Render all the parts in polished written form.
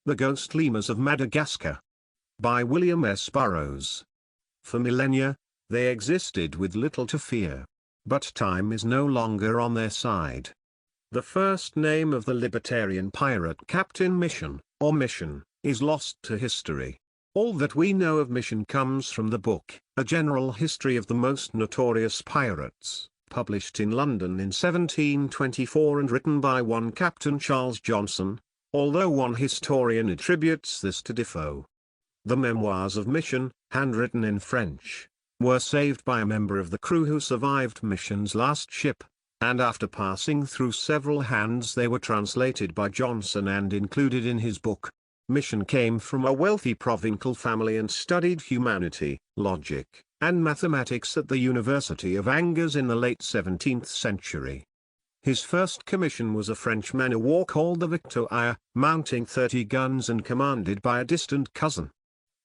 The Ghost Lemurs of Madagascar. By William S. Burroughs. For millennia, they existed with little to fear. But time is no longer on their side. The first name of the libertarian pirate Captain Mission, or Mission, is lost to history. All that we know of Mission comes from the book, A General History of the Most Notorious Pirates, published in London in 1724 and written by one Captain Charles Johnson, although one historian attributes this to Defoe. The memoirs of Mission, handwritten in French, were saved by a member of the crew who survived Mission's last ship, and after passing through several hands they were translated by Johnson and included in his book. Mission came from a wealthy provincial family and studied humanity, logic, and mathematics at the University of Angers in the late 17th century. His first commission was a French man-of-war called the Victoria, mounting 30 guns and commanded by a distant cousin.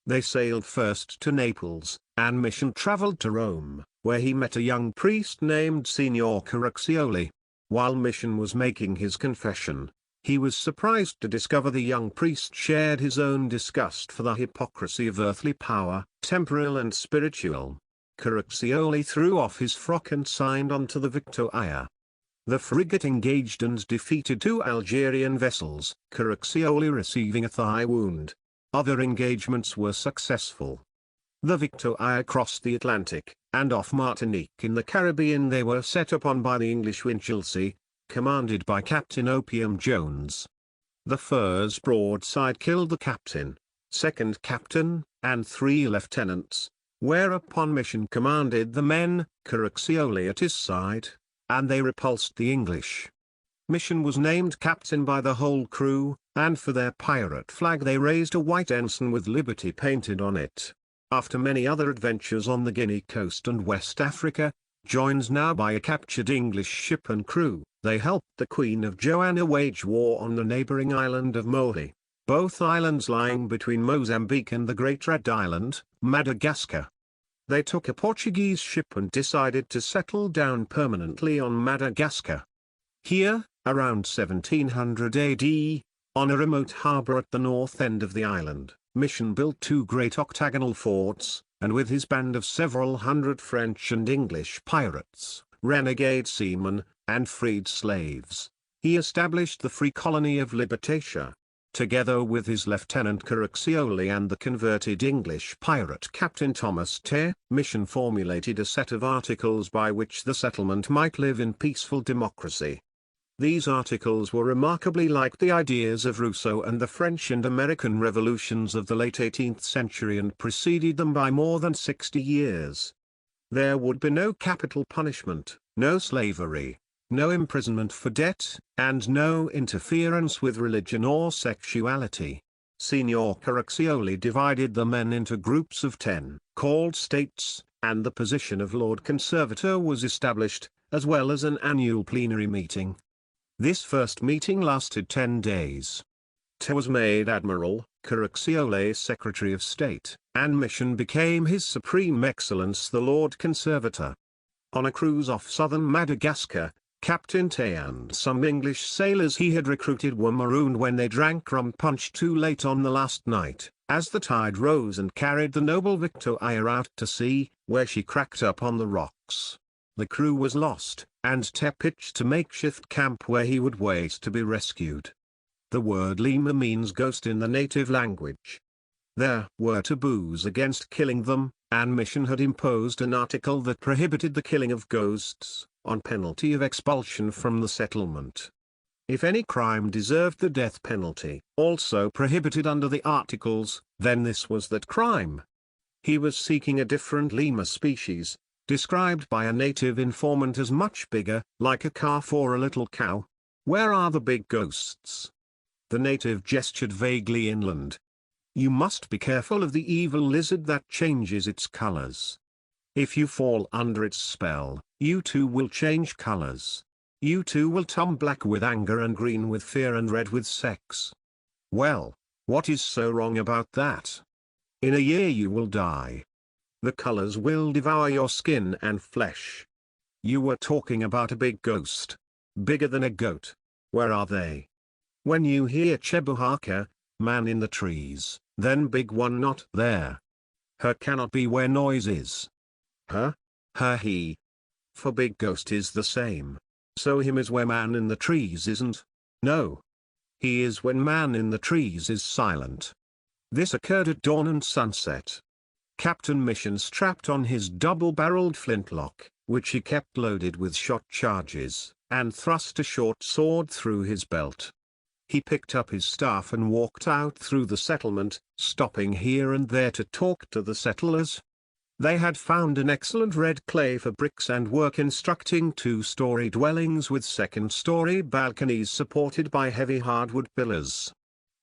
They sailed first to Naples, and Mission traveled to Rome, where he met a young priest named Signor Caraccioli. While Mission was making his confession, he was surprised to discover the young priest shared his own disgust for the hypocrisy of earthly power, temporal and spiritual. Caraccioli threw off his frock and signed on to the Victoria. The frigate engaged and defeated 2 Algerian vessels, Caraccioli receiving a thigh wound. Other engagements were successful. The Victoria crossed the Atlantic, and off Martinique in the Caribbean they were set upon by the English Winchelsea, commanded by Captain Opium Jones. The Fur's broadside killed the captain, second captain, and 3 lieutenants, whereupon Mission commanded the men, Caraccioli at his side, and they repulsed the English. Mission was named captain by the whole crew, and for their pirate flag they raised a white ensign with Liberty painted on it. After many other adventures on the Guinea coast and West Africa, joined now by a captured English ship and crew, they helped the Queen of Joanna wage war on the neighboring island of Mohi, both islands lying between Mozambique and the Great Red Island, Madagascar. They took a Portuguese ship and decided to settle down permanently on Madagascar. Here, around 1700 AD, on a remote harbour at the north end of the island, Mission built 2 great octagonal forts, and with his band of several hundred French and English pirates, renegade seamen, and freed slaves, he established the free colony of Libertatia. Together with his lieutenant Caraccioli and the converted English pirate Captain Thomas Tay, Mission formulated a set of articles by which the settlement might live in peaceful democracy. These articles were remarkably like the ideas of Rousseau and the French and American revolutions of the late 18th century and preceded them by more than 60 years. There would be no capital punishment, no slavery, no imprisonment for debt, and no interference with religion or sexuality. Signor Caraccioli divided the men into groups of 10, called states, and the position of Lord Conservator was established, as well as an annual plenary meeting. This first meeting lasted 10 days. Tay was made Admiral, Caraccioli Secretary of State, and Mission became His Supreme Excellence the Lord Conservator. On a cruise off southern Madagascar, Captain Tay and some English sailors he had recruited were marooned when they drank rum punch too late on the last night, as the tide rose and carried the noble Victoria out to sea, where she cracked up on the rocks. The crew was lost, and Tay pitched a makeshift camp where he would wait to be rescued. The word lemur means ghost in the native language. There were taboos against killing them, and Mission had imposed an article that prohibited the killing of ghosts, on penalty of expulsion from the settlement. If any crime deserved the death penalty, also prohibited under the articles, then this was that crime. He was seeking a different lemur species, described by a native informant as much bigger, like a calf or a little cow. Where are the big ghosts? The native gestured vaguely inland. You must be careful of the evil lizard that changes its colors. If you fall under its spell, you too will change colors. You too will turn black with anger and green with fear and red with sex. Well, what is so wrong about that? In a year you will die. The colors will devour your skin and flesh. You were talking about a big ghost. Bigger than a goat. Where are they? When you hear Chebuhaka, Man in the trees, then big one not there. Her cannot be where noise is. Her? Her he. For big ghost is the same. So him is where man in the trees isn't. No. He is when man in the trees is silent. This occurred at dawn and sunset. Captain Mission strapped on his double-barreled flintlock, which he kept loaded with shot charges, and thrust a short sword through his belt. He picked up his staff and walked out through the settlement, stopping here and there to talk to the settlers. They had found an excellent red clay for bricks and were constructing two-story dwellings with second-story balconies supported by heavy hardwood pillars.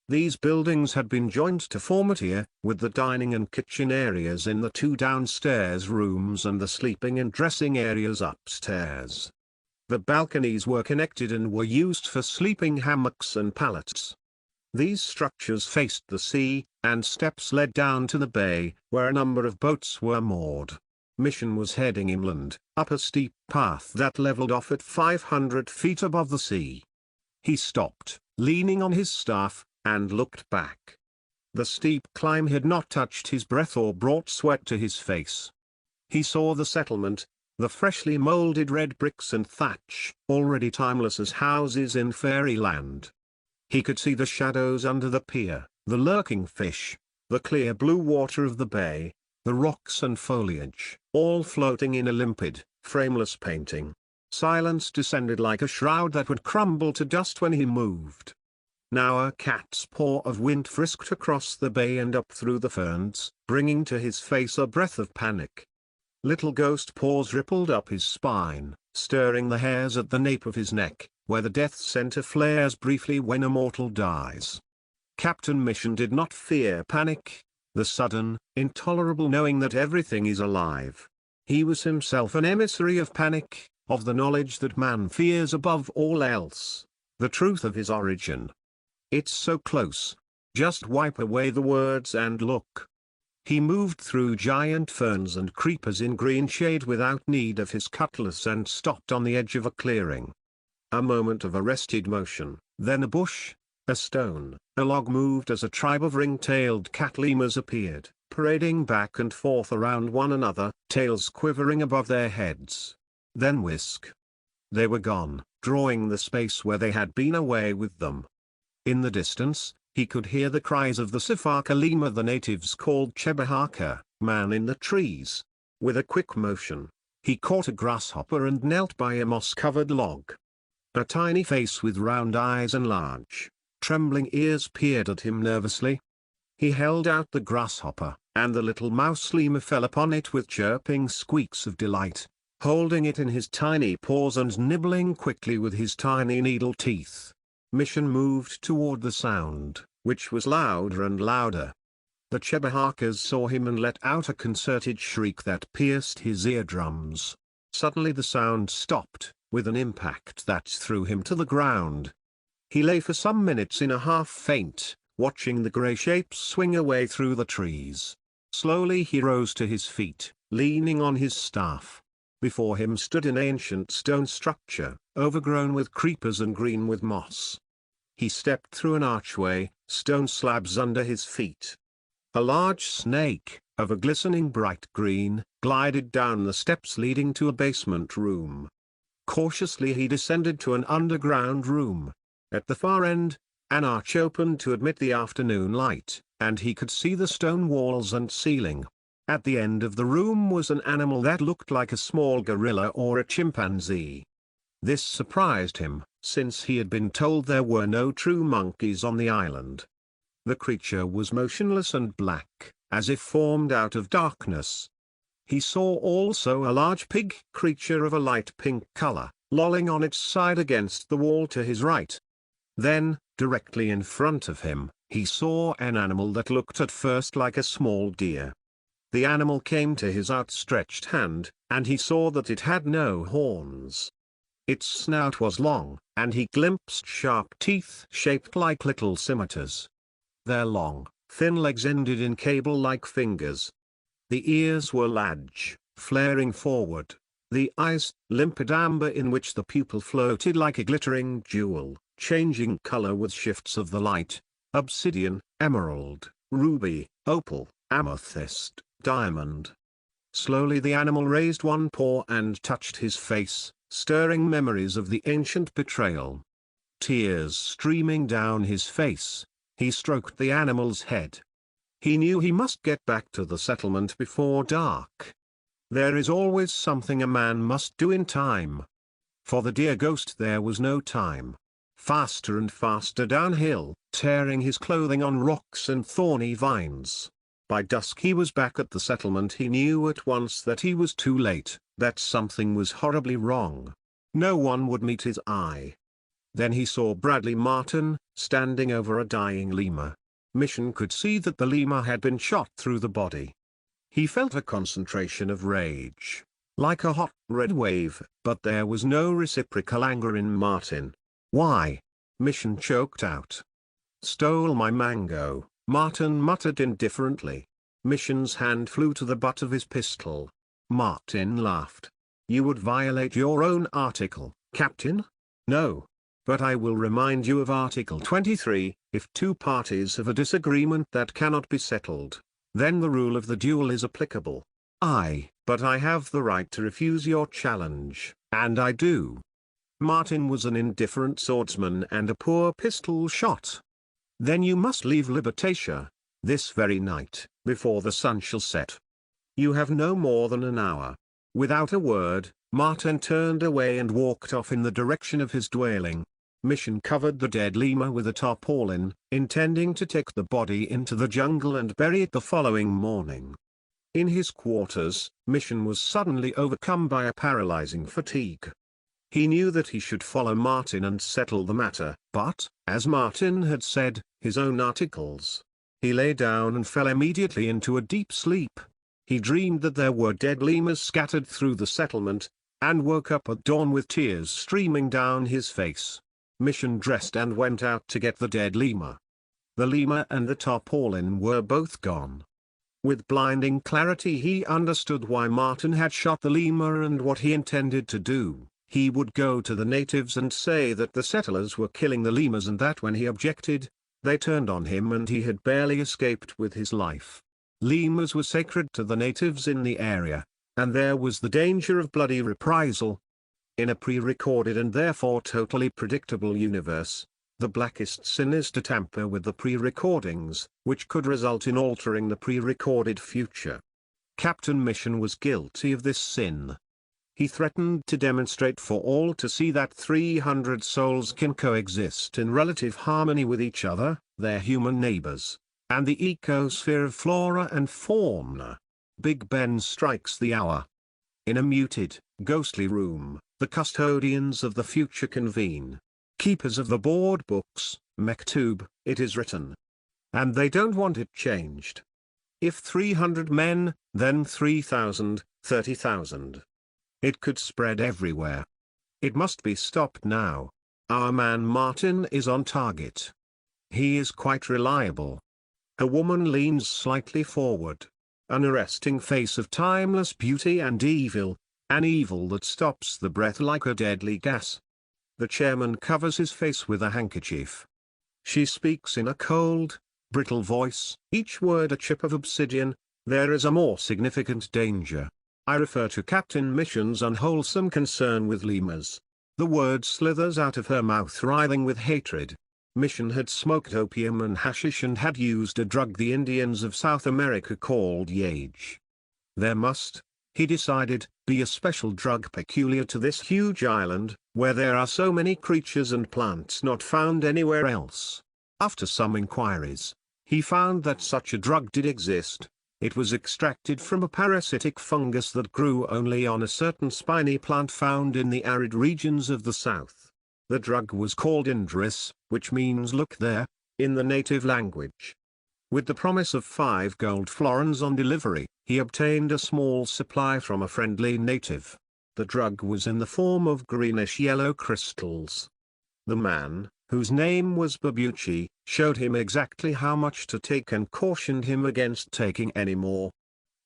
These buildings had been joined to form a tier, with the dining and kitchen areas in the two downstairs rooms and the sleeping and dressing areas upstairs. The balconies were connected and were used for sleeping hammocks and pallets. These structures faced the sea, and steps led down to the bay, where a number of boats were moored. Mission was heading inland, up a steep path that leveled off at 500 feet above the sea. He stopped, leaning on his staff, and looked back. The steep climb had not touched his breath or brought sweat to his face. He saw the settlement, the freshly molded red bricks and thatch, already timeless as houses in fairyland. He could see the shadows under the pier, the lurking fish, the clear blue water of the bay, the rocks and foliage, all floating in a limpid, frameless painting. Silence descended like a shroud that would crumble to dust when he moved. Now a cat's paw of wind frisked across the bay and up through the ferns, bringing to his face a breath of panic. Little ghost paws rippled up his spine, stirring the hairs at the nape of his neck, where the death center flares briefly when a mortal dies. Captain Mission did not fear panic, the sudden, intolerable knowing that everything is alive. He was himself an emissary of panic, of the knowledge that man fears above all else, the truth of his origin. It's so close. Just wipe away the words and look. He moved through giant ferns and creepers in green shade without need of his cutlass and stopped on the edge of a clearing. A moment of arrested motion, then a bush, a stone, a log moved as a tribe of ring-tailed cat lemurs appeared, parading back and forth around one another, tails quivering above their heads. Then whisk. They were gone, drawing the space where they had been away with them. In the distance, he could hear the cries of the sifaka lemur the natives called chebahaka, man in the trees. With a quick motion, he caught a grasshopper and knelt by a moss-covered log. A tiny face with round eyes and large, trembling ears peered at him nervously. He held out the grasshopper, and the little mouse lemur fell upon it with chirping squeaks of delight, holding it in his tiny paws and nibbling quickly with his tiny needle teeth. Mission moved toward the sound, which was louder and louder. The chebahakas saw him and let out a concerted shriek that pierced his eardrums. Suddenly the sound stopped, with an impact that threw him to the ground. He lay for some minutes in a half-faint, watching the grey shapes swing away through the trees. Slowly he rose to his feet, leaning on his staff. Before him stood an ancient stone structure, overgrown with creepers and green with moss. He stepped through an archway, stone slabs under his feet. A large snake, of a glistening bright green, glided down the steps leading to a basement room. Cautiously he descended to an underground room. At the far end, an arch opened to admit the afternoon light, and he could see the stone walls and ceiling. At the end of the room was an animal that looked like a small gorilla or a chimpanzee. This surprised him, since he had been told there were no true monkeys on the island. The creature was motionless and black, as if formed out of darkness. He saw also a large pig creature of a light pink color, lolling on its side against the wall to his right. Then, directly in front of him, he saw an animal that looked at first like a small deer. The animal came to his outstretched hand, and he saw that it had no horns. Its snout was long, and he glimpsed sharp teeth shaped like little scimitars. Their long, thin legs ended in cable-like fingers. The ears were large, flaring forward. The eyes, limpid amber in which the pupil floated like a glittering jewel, changing color with shifts of the light, obsidian, emerald, ruby, opal, amethyst, diamond. Slowly the animal raised one paw and touched his face, stirring memories of the ancient betrayal. Tears streaming down his face, he stroked the animal's head. He knew he must get back to the settlement before dark. There is always something a man must do in time. For the dear ghost there was no time. Faster and faster downhill, tearing his clothing on rocks and thorny vines. By dusk he was back at the settlement. He knew at once that he was too late, that something was horribly wrong. No one would meet his eye. Then he saw Bradley Martin, standing over a dying lemur. Mission could see that the lemur had been shot through the body. He felt a concentration of rage, like a hot red wave, but there was no reciprocal anger in Martin. Why? Mission choked out. Stole my mango, Martin muttered indifferently. Mission's hand flew to the butt of his pistol. Martin laughed. You would violate your own article, Captain? No. But I will remind you of Article 23, if two parties have a disagreement that cannot be settled, then the rule of the duel is applicable. But I have the right to refuse your challenge, and I do. Martin was an indifferent swordsman and a poor pistol shot. Then you must leave Libertatia, this very night, before the sun shall set. You have no more than an hour. Without a word, Martin turned away and walked off in the direction of his dwelling. Mission covered the dead lemur with a tarpaulin, intending to take the body into the jungle and bury it the following morning. In his quarters, Mission was suddenly overcome by a paralyzing fatigue. He knew that he should follow Martin and settle the matter, but, as Martin had said, his own articles. He lay down and fell immediately into a deep sleep. He dreamed that there were dead lemurs scattered through the settlement, and woke up at dawn with tears streaming down his face. Mission dressed and went out to get the dead lemur. The lemur and the tarpaulin were both gone. With blinding clarity he understood why Martin had shot the lemur and what he intended to do. He would go to the natives and say that the settlers were killing the lemurs and that when he objected, they turned on him and he had barely escaped with his life. Lemurs were sacred to the natives in the area, and there was the danger of bloody reprisal. In a pre-recorded and therefore totally predictable universe, the blackest sin is to tamper with the pre-recordings, which could result in altering the pre-recorded future. Captain Mission was guilty of this sin. He threatened to demonstrate for all to see that 300 souls can coexist in relative harmony with each other, their human neighbors, and the ecosphere of flora and fauna. Big Ben strikes the hour. In a muted, ghostly room, the custodians of the future convene. Keepers of the board books, Mektub, it is written. And they don't want it changed. If 300 men, then 3,000, 30,000. It could spread everywhere. It must be stopped now. Our man Martin is on target. He is quite reliable. A woman leans slightly forward. An arresting face of timeless beauty and evil, an evil that stops the breath like a deadly gas. The chairman covers his face with a handkerchief. She speaks in a cold, brittle voice, each word a chip of obsidian. There is a more significant danger. I refer to Captain Mission's unwholesome concern with lemurs. The word slithers out of her mouth writhing with hatred. Mission had smoked opium and hashish and had used a drug the Indians of South America called yage. There must, he decided, be a special drug peculiar to this huge island, where there are so many creatures and plants not found anywhere else. After some inquiries, he found that such a drug did exist. It was extracted from a parasitic fungus that grew only on a certain spiny plant found in the arid regions of the south. The drug was called Indris, which means look there, in the native language. With the promise of 5 gold florins on delivery, he obtained a small supply from a friendly native. The drug was in the form of greenish-yellow crystals. The man, whose name was Babucci, showed him exactly how much to take and cautioned him against taking any more.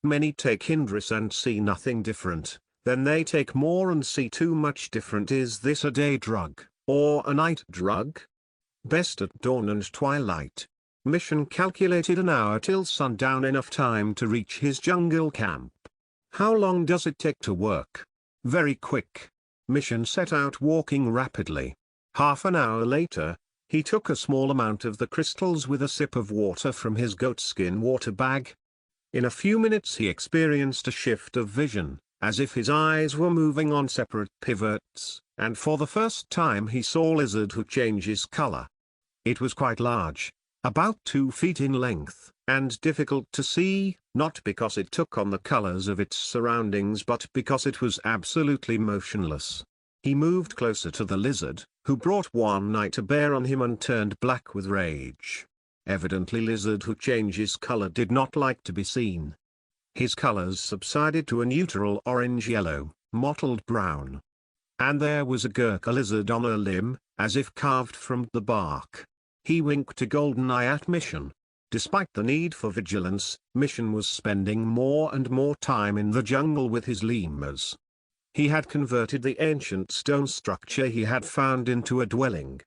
Many take Indris and see nothing different, then they take more and see too much different. Is this a day drug, or a night drug? Best at dawn and twilight. Mission calculated an hour till sundown, enough time to reach his jungle camp. How long does it take to work? Very quick. Mission set out walking rapidly. Half an hour later, he took a small amount of the crystals with a sip of water from his goatskin water bag. In a few minutes he experienced a shift of vision, as if his eyes were moving on separate pivots, and for the first time he saw a lizard who changes color. It was quite large, about 2 feet in length, and difficult to see, not because it took on the colors of its surroundings but because it was absolutely motionless. He moved closer to the lizard, who brought one eye to bear on him and turned black with rage. Evidently lizard who changes color did not like to be seen. His colors subsided to a neutral orange-yellow, mottled brown. And there was a Gurkha lizard on a limb, as if carved from the bark. He winked a golden eye at Mission. Despite the need for vigilance, Mission was spending more and more time in the jungle with his lemurs. He had converted the ancient stone structure he had found into a dwelling.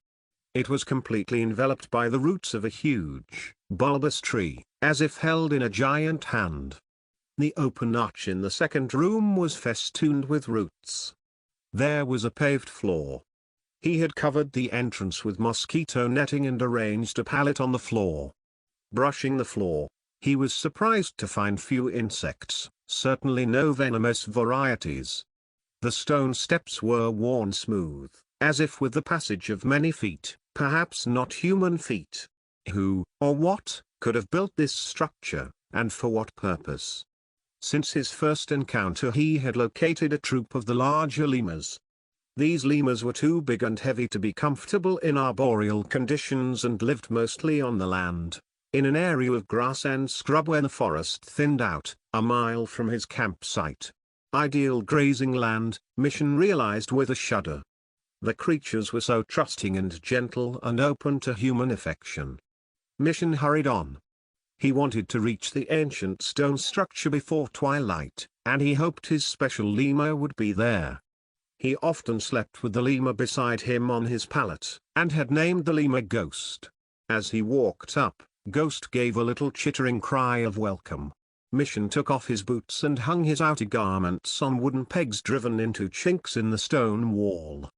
It was completely enveloped by the roots of a huge, bulbous tree, as if held in a giant hand. The open arch in the second room was festooned with roots. There was a paved floor. He had covered the entrance with mosquito netting and arranged a pallet on the floor. Brushing the floor, he was surprised to find few insects, certainly no venomous varieties. The stone steps were worn smooth, as if with the passage of many feet, perhaps not human feet. Who, or what, could have built this structure, and for what purpose? Since his first encounter he had located a troop of the larger lemurs. These lemurs were too big and heavy to be comfortable in arboreal conditions and lived mostly on the land, in an area of grass and scrub where the forest thinned out, a mile from his campsite. Ideal grazing land, Mission realized with a shudder. The creatures were so trusting and gentle and open to human affection. Mission hurried on. He wanted to reach the ancient stone structure before twilight, and he hoped his special lemur would be there. He often slept with the lemur beside him on his pallet, and had named the lemur Ghost. As he walked up, Ghost gave a little chittering cry of welcome. Mission took off his boots and hung his outer garments on wooden pegs driven into chinks in the stone wall.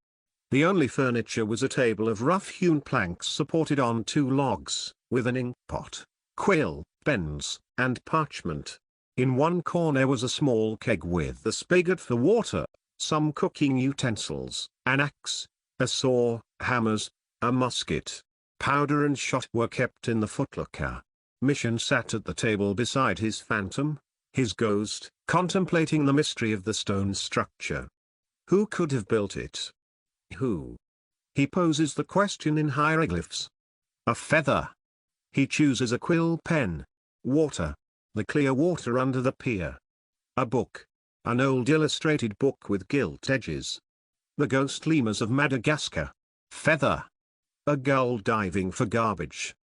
The only furniture was a table of rough-hewn planks supported on 2 logs, with an ink pot, quill, pens, and parchment. In one corner was a small keg with a spigot for water, some cooking utensils, an axe, a saw, hammers, a musket. Powder and shot were kept in the footlocker. Mission sat at the table beside his phantom, his ghost, contemplating the mystery of the stone structure. Who could have built it? Who? He poses the question in hieroglyphs. A feather. He chooses a quill pen. Water. The clear water under the pier. A book. An old illustrated book with gilt edges. The ghost lemurs of Madagascar. Feather. A gull diving for garbage.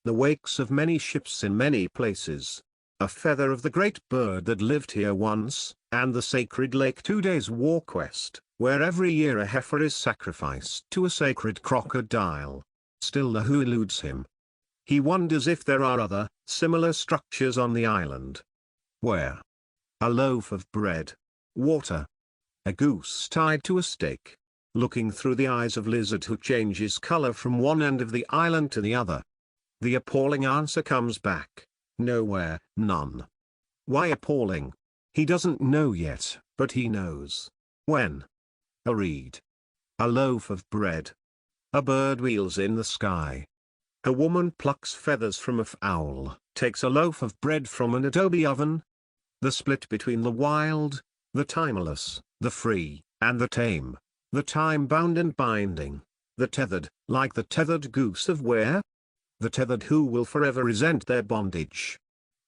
The wakes of many ships in many places. A feather of the great bird that lived here once, and the sacred lake 2 days' walk west, where every year a heifer is sacrificed to a sacred crocodile. Still the who eludes him. He wonders if there are other, similar structures on the island. Where? A loaf of bread. Water. A goose tied to a stake. Looking through the eyes of lizard who changes color from one end of the island to the other. The appalling answer comes back. Nowhere, none. Why appalling? He doesn't know yet, but he knows. When? A reed. A loaf of bread. A bird wheels in the sky. A woman plucks feathers from a fowl, takes a loaf of bread from an adobe oven. The split between the wild, the timeless, the free, and the tame, the time-bound and binding, the tethered, like the tethered goose of where? The tethered who will forever resent their bondage.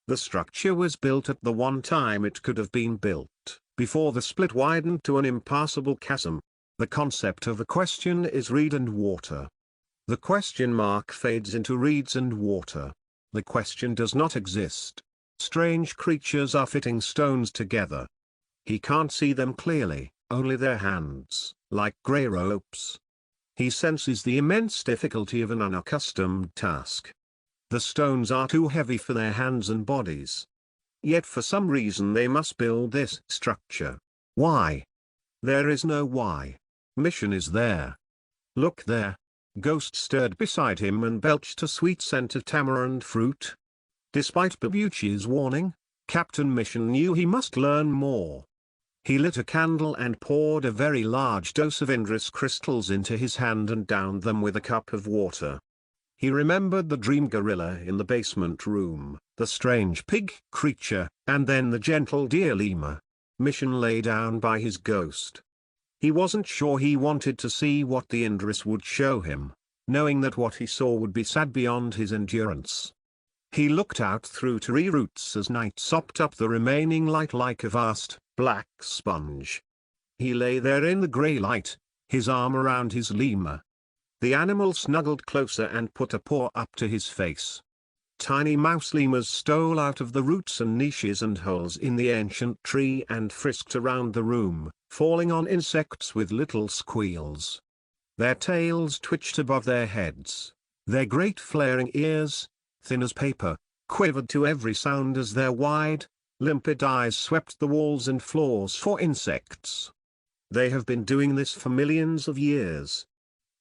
The structure was built at the one time it could have been built, before the split widened to an impassable chasm. The concept of a question is reed and water. The question mark fades into reeds and water. The question does not exist. Strange creatures are fitting stones together. He can't see them clearly, only their hands, like grey ropes. He senses the immense difficulty of an unaccustomed task. The stones are too heavy for their hands and bodies. Yet for some reason they must build this structure. Why? There is no why. Mission is there. Look there. Ghost stirred beside him and belched a sweet scent of tamarind fruit. Despite Babuchi's warning, Captain Mission knew he must learn more. He lit a candle and poured a very large dose of Indris crystals into his hand and downed them with a cup of water. He remembered the dream gorilla in the basement room, the strange pig creature, and then the gentle deer lemur. Mission lay down by his ghost. He wasn't sure he wanted to see what the Indris would show him, knowing that what he saw would be sad beyond his endurance. He looked out through tree roots as night sopped up the remaining light like a vast, black sponge. He lay there in the grey light, his arm around his lemur. The animal snuggled closer and put a paw up to his face. Tiny mouse lemurs stole out of the roots and niches and holes in the ancient tree and frisked around the room, falling on insects with little squeals. Their tails twitched above their heads. Their great flaring ears, thin as paper, quivered to every sound as their wide, limpid eyes swept the walls and floors for insects. They have been doing this for millions of years.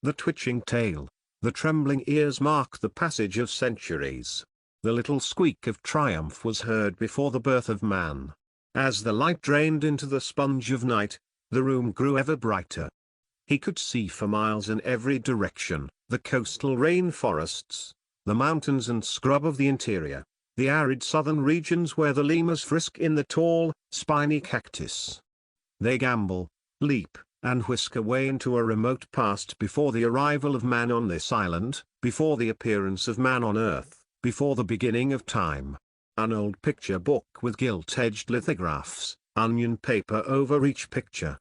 The twitching tail, the trembling ears mark the passage of centuries. The little squeak of triumph was heard before the birth of man. As the light drained into the sponge of night, the room grew ever brighter. He could see for miles in every direction, the coastal rainforests, the mountains and scrub of the interior, the arid southern regions where the lemurs frisk in the tall, spiny cactus. They gambol, leap, and whisk away into a remote past before the arrival of man on this island, before the appearance of man on Earth, before the beginning of time. An old picture book with gilt-edged lithographs, onion paper over each picture.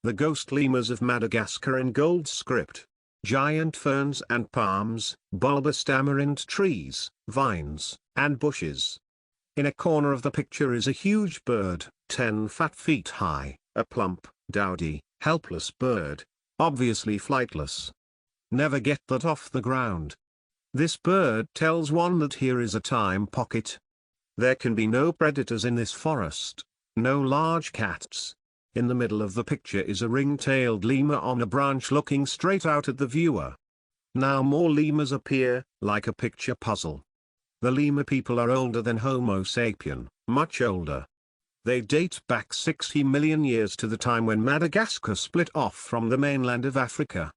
The ghost lemurs of Madagascar in gold script. Giant ferns and palms, bulbous tamarind trees, vines, and bushes. In a corner of the picture is a huge bird, 10 fat feet high, a plump, dowdy, helpless bird, obviously flightless. Never get that off the ground. This bird tells one that here is a time pocket. There can be no predators in this forest, no large cats. In the middle of the picture is a ring-tailed lemur on a branch looking straight out at the viewer. Now more lemurs appear, like a picture puzzle. The lemur people are older than Homo sapien, much older. They date back 60 million years to the time when Madagascar split off from the mainland of Africa.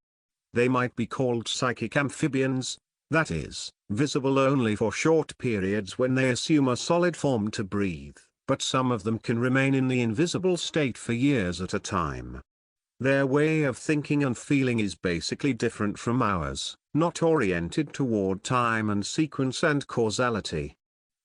They might be called psychic amphibians, that is, visible only for short periods when they assume a solid form to breathe, but some of them can remain in the invisible state for years at a time. Their way of thinking and feeling is basically different from ours, not oriented toward time and sequence and causality.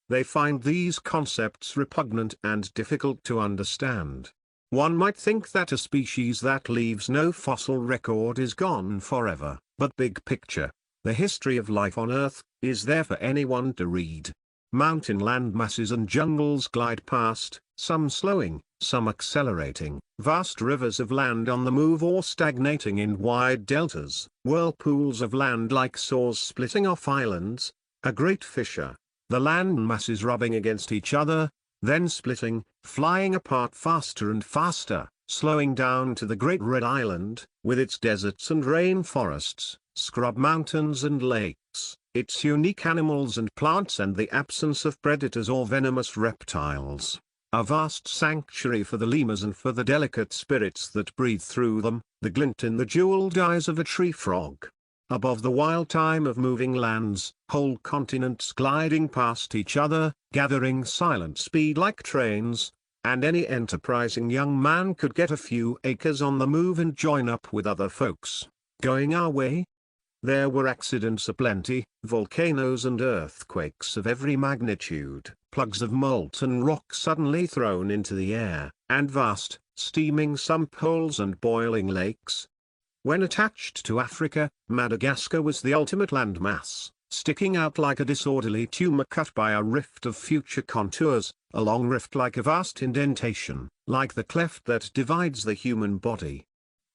They find these concepts repugnant and difficult to understand. One might think that a species that leaves no fossil record is gone forever, but big picture, the history of life on Earth, is there for anyone to read. Mountain land masses and jungles glide past, some slowing, some accelerating, vast rivers of land on the move or stagnating in wide deltas, whirlpools of land like saws splitting off islands, a great fissure, the land masses rubbing against each other, then splitting, flying apart faster and faster, slowing down to the Great Red Island, with its deserts and rainforests, scrub mountains and lakes, its unique animals and plants and the absence of predators or venomous reptiles. A vast sanctuary for the lemurs and for the delicate spirits that breathe through them, the glint in the jeweled eyes of a tree frog. Above the wild time of moving lands, whole continents gliding past each other, gathering silent speed like trains, and any enterprising young man could get a few acres on the move and join up with other folks. Going our way? There were accidents aplenty, volcanoes and earthquakes of every magnitude, plugs of molten rock suddenly thrown into the air, and vast, steaming sump holes and boiling lakes. When attached to Africa, Madagascar was the ultimate landmass, sticking out like a disorderly tumor cut by a rift of future contours, a long rift like a vast indentation, like the cleft that divides the human body.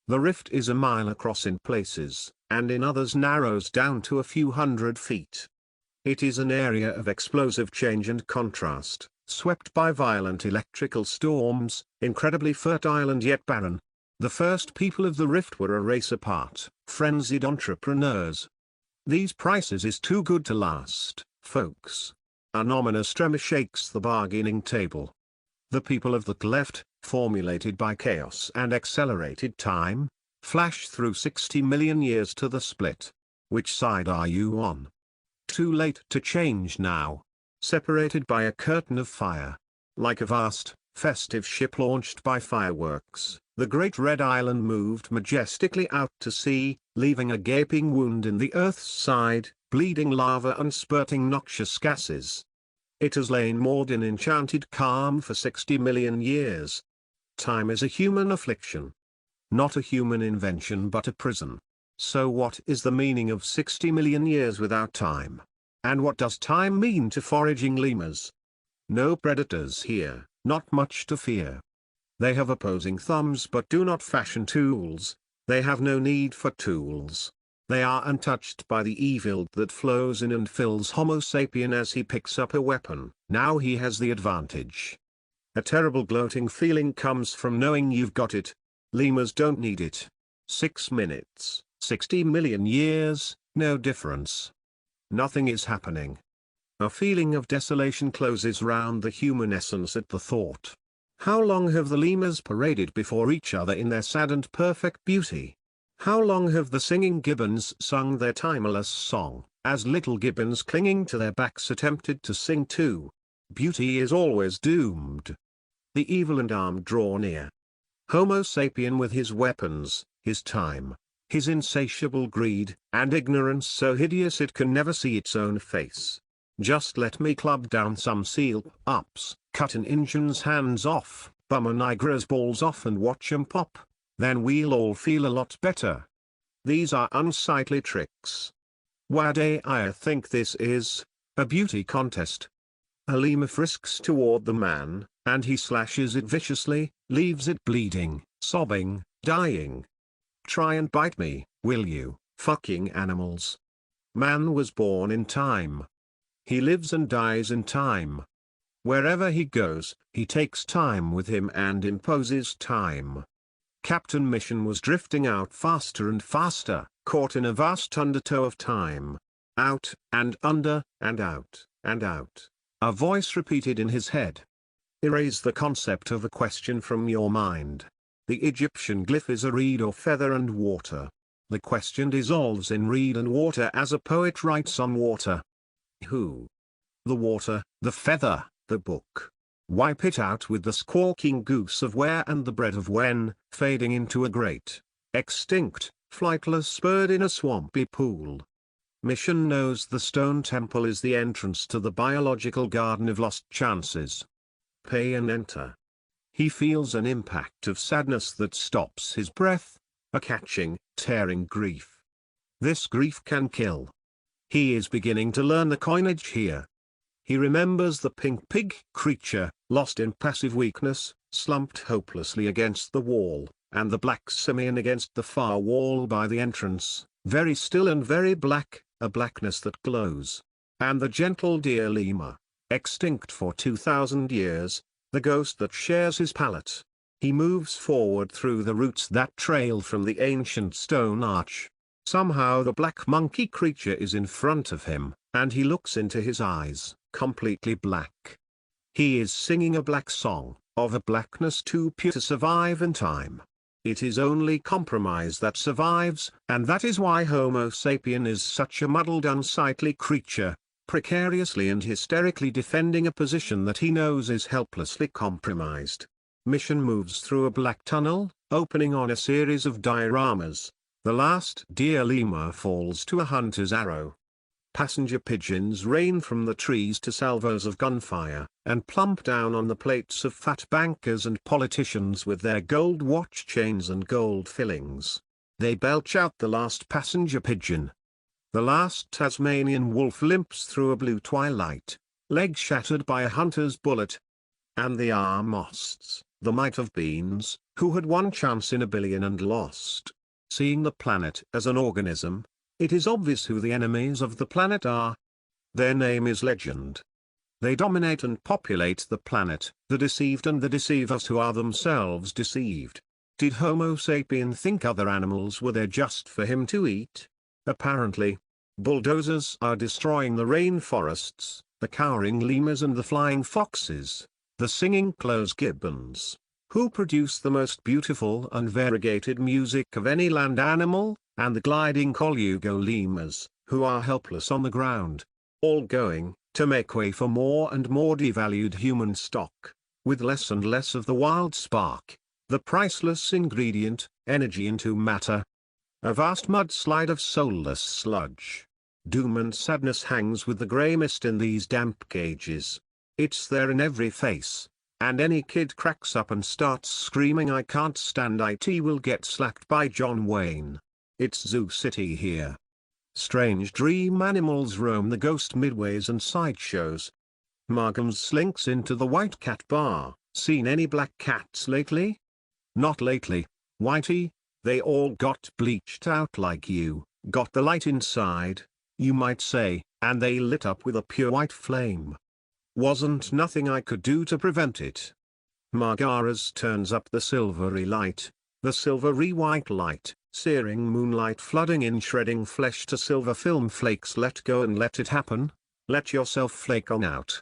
The rift is a mile across in places, and in others narrows down to a few hundred feet. It is an area of explosive change and contrast, swept by violent electrical storms, incredibly fertile and yet barren. The first people of the rift were a race apart, frenzied entrepreneurs. These prices is too good to last, folks. An ominous tremor shakes the bargaining table. The people of the cleft, formulated by chaos and accelerated time, flash through 60 million years to the split. Which side are you on? Too late to change now. Separated by a curtain of fire. Like a vast, festive ship launched by fireworks, the great red island moved majestically out to sea, leaving a gaping wound in the Earth's side, bleeding lava and spurting noxious gases. It has lain moored in enchanted calm for 60 million years. Time is a human affliction. Not a human invention but a prison. So what is the meaning of 60 million years without time? And what does time mean to foraging lemurs? No predators here, not much to fear. They have opposing thumbs but do not fashion tools. They have no need for tools. They are untouched by the evil that flows in and fills Homo sapien as he picks up a weapon. Now he has the advantage. A terrible gloating feeling comes from knowing you've got it. Lemurs don't need it. 6 minutes, 60 million years, no difference. Nothing is happening. A feeling of desolation closes round the human essence at the thought. How long have the lemurs paraded before each other in their sad and perfect beauty? How long have the singing gibbons sung their timeless song, as little gibbons clinging to their backs attempted to sing too? Beauty is always doomed. The evil and armed draw near. Homo sapien with his weapons, his time, his insatiable greed, and ignorance so hideous it can never see its own face. Just let me club down some seal-ups, cut an Injun's hands off, bum a Nigra's balls off and watch 'em pop, then we'll all feel a lot better. These are unsightly tricks. Why do I think this is a beauty contest? A lemur frisks toward the man, and he slashes it viciously, leaves it bleeding, sobbing, dying. Try and bite me, will you, fucking animals? Man was born in time. He lives and dies in time. Wherever he goes, he takes time with him and imposes time. Captain Mission was drifting out faster and faster, caught in a vast undertow of time. Out, and under, and out, and out. A voice repeated in his head. Erase the concept of a question from your mind. The Egyptian glyph is a reed or feather and water. The question dissolves in reed and water as a poet writes on water. Who? The water, the feather, the book. Wipe it out with the squawking goose of where and the bread of when, fading into a great, extinct, flightless bird in a swampy pool. Mission knows the stone temple is the entrance to the biological garden of lost chances. Pay and enter. He feels an impact of sadness that stops his breath, a catching, tearing grief. This grief can kill. He is beginning to learn the coinage here. He remembers the pink pig creature, lost in passive weakness, slumped hopelessly against the wall, and the black simian against the far wall by the entrance, very still and very black, a blackness that glows. And the gentle deer lemur, extinct for 2,000 years, the ghost that shares his palate. He moves forward through the roots that trail from the ancient stone arch. Somehow the black monkey creature is in front of him, and he looks into his eyes, completely black. He is singing a black song, of a blackness too pure to survive in time. It is only compromise that survives, and that is why Homo sapien is such a muddled unsightly creature, precariously and hysterically defending a position that he knows is helplessly compromised. Mission moves through a black tunnel, opening on a series of dioramas. The last deer lemur falls to a hunter's arrow. Passenger pigeons rain from the trees to salvos of gunfire, and plump down on the plates of fat bankers and politicians with their gold watch chains and gold fillings. They belch out the last passenger pigeon. The last Tasmanian wolf limps through a blue twilight, leg shattered by a hunter's bullet. And the Armosts, the might have beens, who had one chance in a billion and lost. Seeing the planet as an organism, it is obvious who the enemies of the planet are. Their name is legend. They dominate and populate the planet, the deceived and the deceivers who are themselves deceived. Did Homo sapien think other animals were there just for him to eat? Apparently. Bulldozers are destroying the rainforests, the cowering lemurs and the flying foxes, the singing close gibbons, who produce the most beautiful and variegated music of any land animal, and the gliding colugo lemurs, who are helpless on the ground. All going to make way for more and more devalued human stock, with less and less of the wild spark, the priceless ingredient, energy into matter. A vast mudslide of soulless sludge. Doom and sadness hangs with the grey mist in these damp cages. It's there in every face, and any kid cracks up and starts screaming I can't stand it will get slapped by John Wayne. It's Zoo City here. Strange dream animals roam the ghost midways and sideshows. Margams slinks into the White Cat Bar. Seen any black cats lately? Not lately, Whitey. They all got bleached out like you, got the light inside, you might say, and they lit up with a pure white flame. Wasn't nothing I could do to prevent it. Margaras turns up the silvery light, the silvery white light, searing moonlight flooding in shredding flesh to silver film flakes. Let go and let it happen. Let yourself flake on out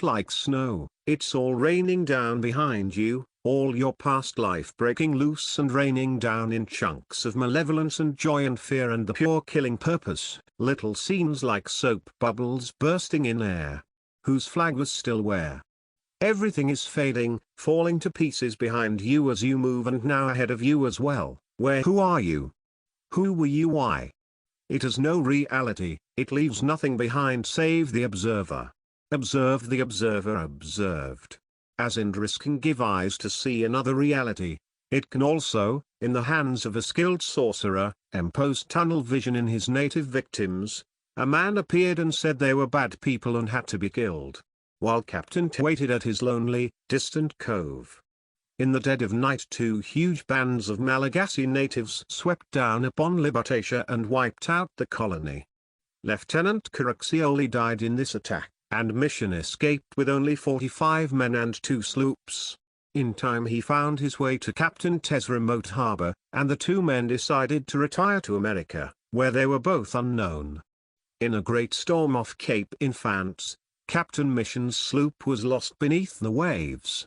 like snow. It's all raining down behind you, all your past life breaking loose and raining down in chunks of malevolence and joy and fear and the pure killing purpose. Little scenes like soap bubbles bursting in air. Whose flag was still where? Everything is fading, falling to pieces behind you as you move and now ahead of you as well. Where? Who are you? Who were you? Why? It has no reality, it leaves nothing behind save the observer. Observe the observer observed. As Indris can give eyes to see another reality, it can also, in the hands of a skilled sorcerer, impose tunnel vision in his native victims. A man appeared and said they were bad people and had to be killed, while Captain T waited at his lonely, distant cove. In the dead of night 2 huge bands of Malagasy natives swept down upon Libertatia and wiped out the colony. Lieutenant Caraxioli died in this attack, and Mission escaped with only 45 men and 2 sloops. In time he found his way to Captain T's remote harbor, and the 2 men decided to retire to America, where they were both unknown. In a great storm off Cape Infants, Captain Mission's sloop was lost beneath the waves.